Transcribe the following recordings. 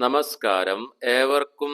നമസ്കാരം. ഏവർക്കും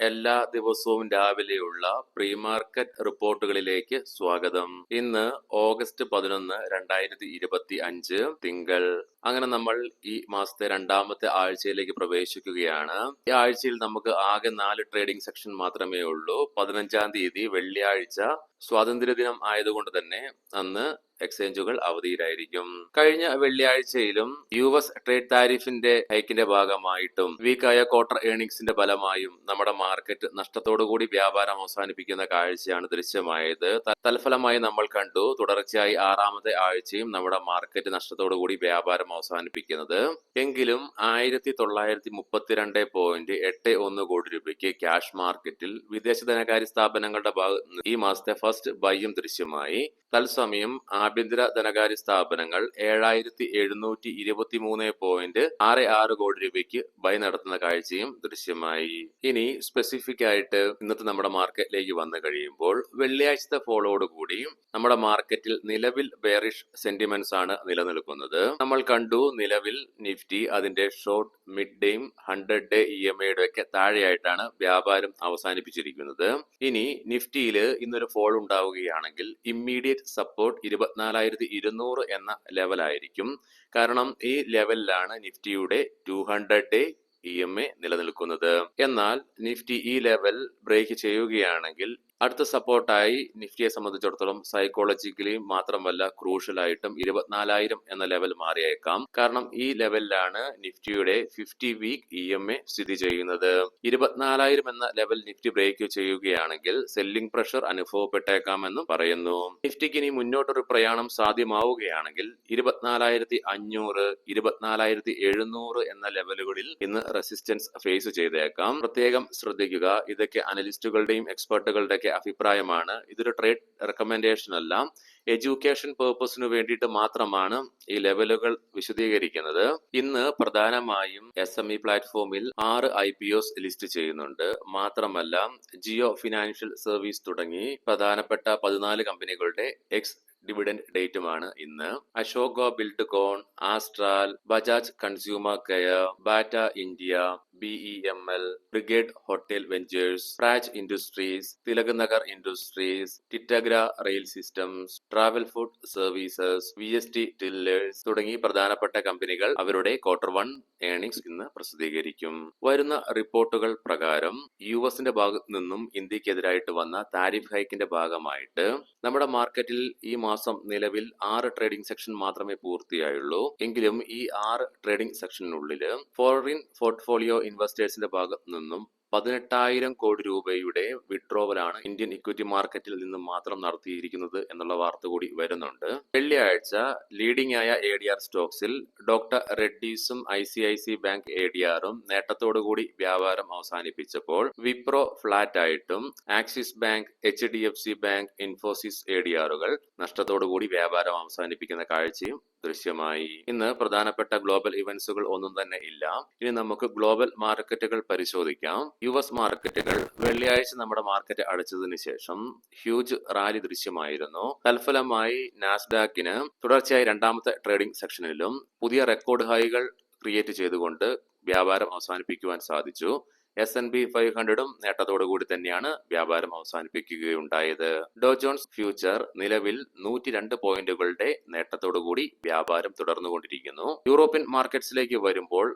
എല്ലാ ദിവസവും രാവിലെയുള്ള പ്രീ മാർക്കറ്റ് റിപ്പോർട്ടുകളിലേക്ക് സ്വാഗതം. ഇന്ന് ഓഗസ്റ്റ് 11, 2025 തിങ്കൾ. അങ്ങനെ നമ്മൾ ഈ മാസത്തെ രണ്ടാമത്തെ ആഴ്ചയിലേക്ക് പ്രവേശിക്കുകയാണ്. ഈ ആഴ്ചയിൽ നമുക്ക് ആകെ 4 ട്രേഡിംഗ് സെക്ഷൻ മാത്രമേ ഉള്ളൂ. 15-ാം തീയതി വെള്ളിയാഴ്ച സ്വാതന്ത്ര്യദിനം ആയതുകൊണ്ട് തന്നെ അന്ന് എക്സ്ചേഞ്ചുകൾ അവധിയിലായിരിക്കും. കഴിഞ്ഞ വെള്ളിയാഴ്ചയിലും US ട്രേഡ് താരിഫിന്റെ ഹൈക്കിന്റെ ഭാഗമായിട്ടും വീക്കായ ക്വാർട്ടർ ഏർണിംഗ്സിന്റെ ഫലമായും നമ്മുടെ മാർക്കറ്റ് നഷ്ടത്തോടുകൂടി വ്യാപാരം അവസാനിപ്പിക്കുന്ന കാഴ്ചയാണ് ദൃശ്യമായത്. തൽഫലമായി നമ്മൾ കണ്ടു തുടർച്ചയായി 6ാമത്തെ ആഴ്ചയും നമ്മുടെ മാർക്കറ്റ് നഷ്ടത്തോടുകൂടി വ്യാപാരം അവസാനിപ്പിക്കുന്നത്. എങ്കിലും 1932.81 കോടി രൂപയ്ക്ക് ക്യാഷ് മാർക്കറ്റിൽ വിദേശ ധനകാര്യ സ്ഥാപനങ്ങളുടെ ഭാഗത്ത് ഈ മാസത്തെ ഫസ്റ്റ് ബൈയും ദൃശ്യമായി. തത്സമയം ആഭ്യന്തര ധനകാര്യ സ്ഥാപനങ്ങൾ 7723.66 കോടി രൂപയ്ക്ക് ബൈ നടത്തുന്ന കാഴ്ചയും ദൃശ്യമായി. ഇനി സ്പെസിഫിക് ആയിട്ട് ഇന്നത്തെ നമ്മുടെ മാർക്കറ്റിലേക്ക് വന്നു കഴിയുമ്പോൾ വെള്ളിയാഴ്ചത്തെ ഫോളോയോടുകൂടി നമ്മുടെ മാർക്കറ്റിൽ നിലവിൽ ബെയറിഷ് സെന്റിമെന്റ്സ് ആണ് നിലനിൽക്കുന്നത്. നമ്മൾ കണ്ടു നിലവിൽ നിഫ്റ്റി അതിന്റെ ഷോർട്ട്, മിഡ് ഡേയും 100-ഡേ EMA ഒക്കെ താഴെയായിട്ടാണ് വ്യാപാരം അവസാനിപ്പിച്ചിരിക്കുന്നത്. ഇനി നിഫ്റ്റിയിൽ ഇന്നൊരു ഫോൾ ഉണ്ടാവുകയാണെങ്കിൽ ഇമ്മീഡിയറ്റ് സപ്പോർട്ട് 24,200 എന്ന ലെവലായിരിക്കും. കാരണം ഈ ലെവലിലാണ് നിഫ്റ്റിയുടെ 200-ഡേ EMA നിലനിൽക്കുന്നത്. എന്നാൽ നിഫ്റ്റി ഈ ലെവൽ ബ്രേക്ക് ചെയ്യുകയാണെങ്കിൽ അടുത്ത സപ്പോർട്ടായി നിഫ്റ്റിയെ സംബന്ധിച്ചിടത്തോളം സൈക്കോളജിക്കലി മാത്രമല്ല ക്രൂഷ്യലായിട്ടും 24,000 എന്ന ലെവൽ മാറിയേക്കാം. കാരണം ഈ ലെവലിലാണ് നിഫ്റ്റിയുടെ 50 വീക്ക് EMA സ്ഥിതി ചെയ്യുന്നത്. 24,000 എന്ന ലെവൽ നിഫ്റ്റി ബ്രേക്ക് ചെയ്യുകയാണെങ്കിൽ സെല്ലിംഗ് പ്രഷർ അനുഭവപ്പെട്ടേക്കാമെന്നും പറയുന്നു. നിഫ്റ്റിക്ക് ഇനി മുന്നോട്ടൊരു പ്രയാണം സാധ്യമാവുകയാണെങ്കിൽ 24,500, 24,700 എന്ന ലെവലുകളിൽ ഇന്ന് റെസിസ്റ്റൻസ് ഫേസ് ചെയ്തേക്കാം. പ്രത്യേകം ശ്രദ്ധിക്കുക. ഇതൊക്കെ അനലിസ്റ്റുകളുടെയും എക്സ്പെർട്ടുകളുടെ അഭിപ്രായമാണ്. ഇതൊരു ട്രേഡ് റെക്കമെൻഡേഷൻ അല്ല. എഡ്യൂക്കേഷൻ പേർപ്പസിന് വേണ്ടിയിട്ട് മാത്രമാണ് ഈ ലെവലുകൾ വിശദീകരിക്കുന്നത്. ഇന്ന് പ്രധാനമായും SME പ്ലാറ്റ്ഫോമിൽ 6 IPOs ലിസ്റ്റ് ചെയ്യുന്നുണ്ട്. മാത്രമല്ല ജിയോ ഫിനാൻഷ്യൽ സർവീസ് തുടങ്ങി പ്രധാനപ്പെട്ട 14 കമ്പനികളുടെ ഡിവിഡൻഡ് ഡേറ്റുമാണ് ഇന്ന്. Ashoka Buildcon, Astral, Bajaj Consumer Care, Bata India, BEML, Brigade Hotel Ventures, Praj Industries, Tilak Nagar Industries, Titagarh Rail Systems, Travel Food Services, VST Tillers തുടങ്ങി പ്രധാനപ്പെട്ട കമ്പനികൾ അവരുടെ Q1 ഏർണിംഗ്സ് ഇന്ന് പ്രസിദ്ധീകരിക്കും. വരുന്ന റിപ്പോർട്ടുകൾ പ്രകാരം US ഭാഗത്തു നിന്നും ഇന്ത്യക്കെതിരായിട്ട് വന്ന താരിഫ് ഹൈക്കിന്റെ ഭാഗമായിട്ട് നമ്മുടെ മാർക്കറ്റിൽ ഈ മാസം നിലവിൽ 6 ട്രേഡിംഗ് സെക്ഷൻ മാത്രമേ പൂർത്തിയായുള്ളൂ. എങ്കിലും ഈ 6 ട്രേഡിംഗ് സെക്ഷനുള്ളിൽ ഫോറിൻ പോർട്ട്ഫോളിയോ ഇൻവെസ്റ്റേഴ്സിന്റെ ഭാഗത്തു നിന്നും 18,000 കോടി രൂപയുടെ വിഡ്രോവലാണ് ഇന്ത്യൻ ഇക്വിറ്റി മാർക്കറ്റിൽ നിന്നും മാത്രം നടത്തിയിരിക്കുന്നത് എന്നുള്ള വാർത്ത കൂടി വരുന്നുണ്ട്. വെള്ളിയാഴ്ച ലീഡിംഗ് ആയ ADR സ്റ്റോക്സിൽ ഡോക്ടർ റെഡ്ഡീസും ICICI ബാങ്ക് ADRും നേട്ടത്തോടുകൂടി വ്യാപാരം അവസാനിപ്പിച്ചപ്പോൾ വിപ്രോ ഫ്ലാറ്റ് ആയിട്ടും Axis Bank, HDFC Bank, Infosys ADRുകൾ നഷ്ടത്തോടുകൂടി വ്യാപാരം അവസാനിപ്പിക്കുന്ന കാഴ്ചയും ദൃശ്യമായി. ഇന്ന് പ്രധാനപ്പെട്ട ഗ്ലോബൽ ഇവന്റ്സുകൾ ഒന്നും തന്നെ ഇല്ല. ഇനി നമുക്ക് ഗ്ലോബൽ മാർക്കറ്റുകൾ പരിശോധിക്കാം. US മാർക്കറ്റുകൾ വെള്ളിയാഴ്ച നമ്മുടെ മാർക്കറ്റ് അടച്ചതിന് ശേഷം ഹ്യൂജ് റാലി ദൃശ്യമായിരുന്നു. തൽഫലമായി നാസ്ഡാക്കിന് തുടർച്ചയായി രണ്ടാമത്തെ ട്രേഡിംഗ് സെക്ഷനിലും പുതിയ റെക്കോർഡ് ഹൈകൾ ക്രിയേറ്റ് ചെയ്തുകൊണ്ട് വ്യാപാരം അവസാനിപ്പിക്കുവാൻ സാധിച്ചു. S&P 500ഉം നേട്ടത്തോടുകൂടി തന്നെയാണ് വ്യാപാരം അവസാനിപ്പിക്കുകയുണ്ടായത്. ഡോ ജോൺസ് ഫ്യൂച്ചർ നിലവിൽ 102 പോയിന്റുകളുടെ നേട്ടത്തോടുകൂടി വ്യാപാരം തുടർന്നുകൊണ്ടിരിക്കുന്നു. യൂറോപ്യൻ മാർക്കറ്റ്സിലേക്ക് വരുമ്പോൾ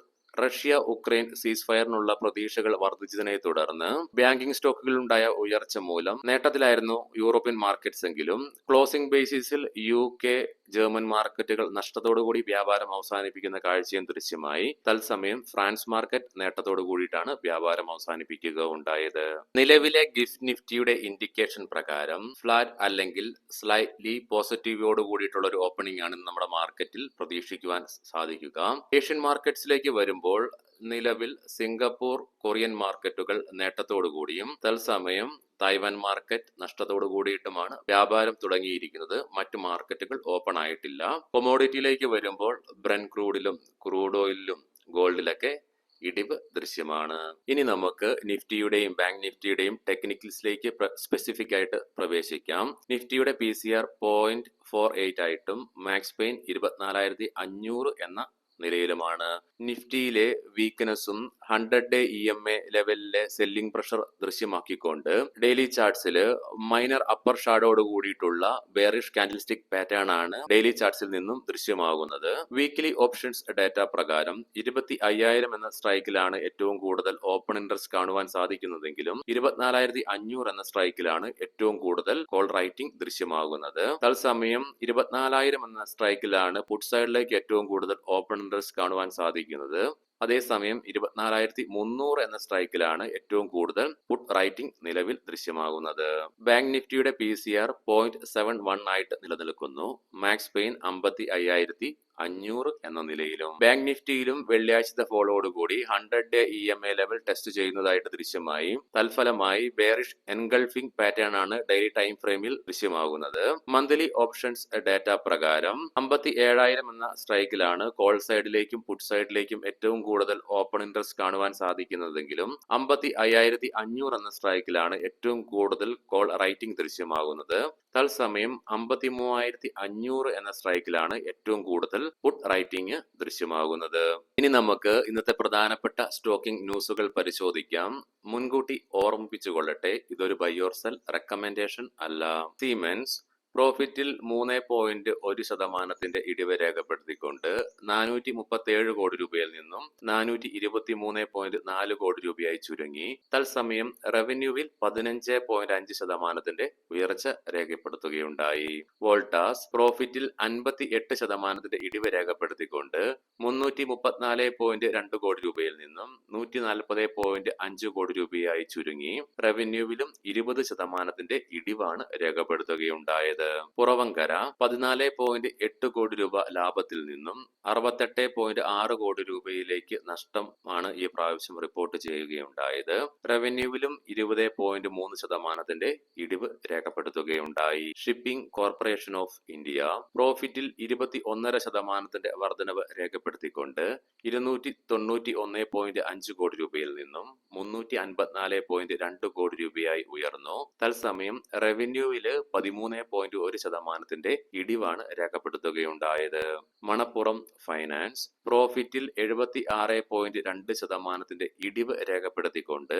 റഷ്യ ഉക്രൈൻ സീസ് ഫയറിനുള്ള പ്രതീക്ഷകൾ വർദ്ധിച്ചതിനെ തുടർന്ന് ബാങ്കിംഗ് സ്റ്റോക്കുകളിലുണ്ടായ ഉയർച്ച മൂലം നേട്ടത്തിലായിരുന്നു യൂറോപ്യൻ മാർക്കറ്റ്സ് എങ്കിലും ക്ലോസിംഗ് ബേസിസിൽ UK, ജർമ്മൻ മാർക്കറ്റുകൾ നഷ്ടത്തോടുകൂടി വ്യാപാരം അവസാനിപ്പിക്കുന്ന കാഴ്ചയും ദൃശ്യമായി. തത്സമയം ഫ്രാൻസ് മാർക്കറ്റ് നേട്ടത്തോടു കൂടിയിട്ടാണ് വ്യാപാരം അവസാനിപ്പിക്കുക ഉണ്ടായത്. നിലവിലെ ഗിഫ്റ്റ് നിഫ്റ്റിയുടെ ഇൻഡിക്കേഷൻ പ്രകാരം ഫ്ലാറ്റ് അല്ലെങ്കിൽ സ്ലൈറ്റ്ലി പോസിറ്റീവോട് കൂടിയിട്ടുള്ള ഒരു ഓപ്പണിംഗ് ആണ് നമ്മുടെ മാർക്കറ്റിൽ പ്രതീക്ഷിക്കുവാൻ സാധിക്കുക. ഏഷ്യൻ മാർക്കറ്റ്സിലേക്ക് വരുമ്പോൾ നിലവിൽ സിംഗപ്പൂർ, കൊറിയൻ മാർക്കറ്റുകൾ നേട്ടത്തോടുകൂടിയും തത്സമയം തായ്വാൻ മാർക്കറ്റ് നഷ്ടത്തോടു കൂടിയിട്ടുമാണ് വ്യാപാരം തുടങ്ങിയിരിക്കുന്നത്. മറ്റു മാർക്കറ്റുകൾ ഓപ്പൺ ആയിട്ടില്ല. കൊമോഡിറ്റിയിലേക്ക് വരുമ്പോൾ ബ്രെന്റ് ക്രൂഡിലും ക്രൂഡ് ഓയിലിലും ഗോൾഡിലൊക്കെ ഇടിവ് ദൃശ്യമാണ്. ഇനി നമുക്ക് നിഫ്റ്റിയുടെയും ബാങ്ക് നിഫ്റ്റിയുടെയും ടെക്നിക്കൽസിലേക്ക് സ്പെസിഫിക് ആയിട്ട് പ്രവേശിക്കാം. നിഫ്റ്റിയുടെ PCR 0.48 ആയിട്ടും മാക്സ് പെയിൻ 24,500 എന്ന നിലയിലുമാണ്. നിഫ്റ്റിയിലെ വീക്ക്നെസ്സും 100 ഡേ EMA ലെവലിലെ സെല്ലിംഗ് പ്രഷർ ദൃശ്യമാക്കിക്കൊണ്ട് ഡെയിലി ചാർട്ട്സിൽ മൈനർ അപ്പർ ഷാഡോയോട് കൂടിയിട്ടുള്ള ബെയറിഷ് കാൻഡിൽസ്റ്റിക് പാറ്റേൺ ആണ് ഡെയിലി ചാർട്ട്സിൽ നിന്നും ദൃശ്യമാകുന്നത്. വീക്ക്ലി ഓപ്ഷൻസ് ഡാറ്റ പ്രകാരം 25,000 എന്ന സ്ട്രൈക്കിലാണ് ഏറ്റവും കൂടുതൽ ഓപ്പൺ ഇൻട്രസ്റ്റ് കാണുവാൻ സാധിക്കുന്നതെങ്കിലും 24,500 എന്ന സ്ട്രൈക്കിലാണ് ഏറ്റവും കൂടുതൽ കോൾ റൈറ്റിംഗ് ദൃശ്യമാകുന്നത്. തത്സമയം 24,000 എന്ന സ്ട്രൈക്കിലാണ് പുട്ട് സൈഡിലേക്ക് ഏറ്റവും കൂടുതൽ ഓപ്പൺ ഇൻട്രസ്റ്റ് കാണുവാൻ സാധിക്കുന്നത്. അതേസമയം 24,300 എന്ന സ്ട്രൈക്കിലാണ് ഏറ്റവും കൂടുതൽ പുട്ട് റൈറ്റിംഗ് നിലവിൽ ദൃശ്യമാകുന്നത്. ബാങ്ക് നിഫ്റ്റിയുടെ PCR 0.71 ആയിട്ട് നിലനിൽക്കുന്നു. മാക്സ് പെയിൻ 55,500 എന്ന നിലയിലും. ബാങ്ക് നിഫ്റ്റിയിലും വെള്ളിയാഴ്ചത്തെ ഫോളോയോടുകൂടി 100 ഡേ EMA ലെവൽ ടെസ്റ്റ് ചെയ്യുന്നതായിട്ട് ദൃശ്യമായി. തൽഫലമായി ബെയറിഷ് എൻഗൾഫിംഗ് പാറ്റേൺ ആണ് ഡെയിലി ടൈം ഫ്രെയിമിൽ ദൃശ്യമാകുന്നത്. മന്ത്ലി ഓപ്ഷൻസ് ഡാറ്റ പ്രകാരം 57,000 എന്ന സ്ട്രൈക്കിലാണ് കോൾ സൈഡിലേക്കും പുട്ട് സൈഡിലേക്കും ഏറ്റവും കൂടുതൽ ഓപ്പൺ ഇൻട്രസ്റ്റ് കാണുവാൻ സാധിക്കുന്നതെങ്കിലും 55,500 എന്ന സ്ട്രൈക്കിലാണ് ഏറ്റവും കൂടുതൽ കോൾ റൈറ്റിംഗ് ദൃശ്യമാകുന്നത്. തത്സമയം 53,500 എന്ന സ്ട്രൈക്കിലാണ് ഏറ്റവും കൂടുതൽ പുട്ട് റൈറ്റിംഗ് ദൃശ്യമാകുന്നത്. ഇനി നമുക്ക് ഇന്നത്തെ പ്രധാനപ്പെട്ട സ്റ്റോക്കിംഗ് ന്യൂസുകൾ പരിശോധിക്കാം. മുൻകൂട്ടി ഓർമ്മിപ്പിച്ചുകൊള്ളട്ടെ, ഇതൊരു ബൈ ഓർ സെൽ റെക്കമെൻഡേഷൻ അല്ല. സീമെൻസ് പ്രോഫിറ്റിൽ 3.1% ഇടിവ് രേഖപ്പെടുത്തിക്കൊണ്ട് 437 കോടി രൂപയിൽ നിന്നും 423.4 കോടി രൂപയായി ചുരുങ്ങി. തത്സമയം റവന്യൂവിൽ 15.5% ഉയർച്ച രേഖപ്പെടുത്തുകയുണ്ടായി. വോൾട്ടാസ് പ്രോഫിറ്റിൽ 58% ഇടിവ് രേഖപ്പെടുത്തിക്കൊണ്ട് 334.2 കോടി രൂപയിൽ നിന്നും 140.5 കോടി രൂപയായി ചുരുങ്ങി. റവന്യൂവിലും 20% ഇടിവാണ് രേഖപ്പെടുത്തുകയുണ്ടായത്. പുറവങ്കര 14.8 കോടി രൂപ ലാഭത്തിൽ നിന്നും 68.6 കോടി രൂപയിലേക്ക് നഷ്ടമാണ് ഈ പ്രാവശ്യം റിപ്പോർട്ട് ചെയ്യുകയുണ്ടായത്. റവന്യൂവിലും 20.3% ഇടിവ് രേഖപ്പെടുത്തുകയുണ്ടായി. ഷിപ്പിംഗ് കോർപ്പറേഷൻ ഓഫ് ഇന്ത്യ പ്രോഫിറ്റിൽ 21% വർധനവ് രേഖപ്പെടുത്തിക്കൊണ്ട് 291.5 കോടി രൂപയിൽ നിന്നും 354.2 കോടി രൂപയായി ഉയർന്നു. തത്സമയം റവന്യൂവില് 13.1% ഇടിവാണ് രേഖപ്പെടുത്തുകയുണ്ടായത്. മണപ്പുറം ഫൈനാൻസ് പ്രോഫിറ്റിൽ 76.2% ഇടിവ് രേഖപ്പെടുത്തിക്കൊണ്ട്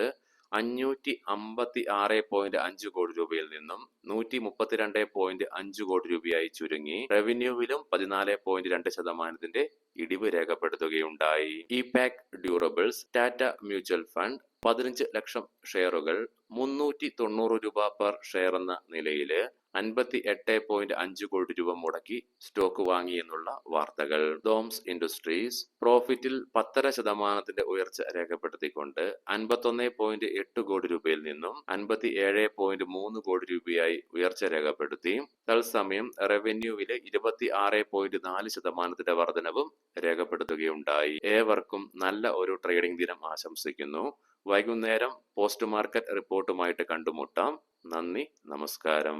556.5 കോടി രൂപയിൽ നിന്നും 132.5 കോടി രൂപയായി ചുരുങ്ങി. റവന്യൂവിലും 14.2% ഇടിവ് രേഖപ്പെടുത്തുകയുണ്ടായി. ഇപാക് ഡ്യൂറബിൾസ് ടാറ്റ മ്യൂച്വൽ ഫണ്ട് 15 ലക്ഷം ഷെയറുകൾ 390 രൂപ പെർ ഷെയർ എന്ന നിലയിൽ 58.5 കോടി രൂപ മുടക്കി സ്റ്റോക്ക് വാങ്ങി എന്നുള്ള വാർത്തകൾ. ഡോംസ് ഇൻഡസ്ട്രീസ് പ്രോഫിറ്റിൽ 10% ഉയർച്ച രേഖപ്പെടുത്തിക്കൊണ്ട് 51.8 കോടി രൂപയിൽ നിന്നും 57.3 കോടി രൂപയായി ഉയർച്ച രേഖപ്പെടുത്തി. തത്സമയം റവന്യൂവിലെ 26.4% വർധനവും രേഖപ്പെടുത്തുകയുണ്ടായി. ഏവർക്കും നല്ല ഒരു ട്രേഡിംഗ് ദിനം ആശംസിക്കുന്നു. വൈകുന്നേരം പോസ്റ്റ് മാർക്കറ്റ് റിപ്പോർട്ടുമായിട്ട് കണ്ടുമുട്ടാം. നന്ദി, നമസ്കാരം.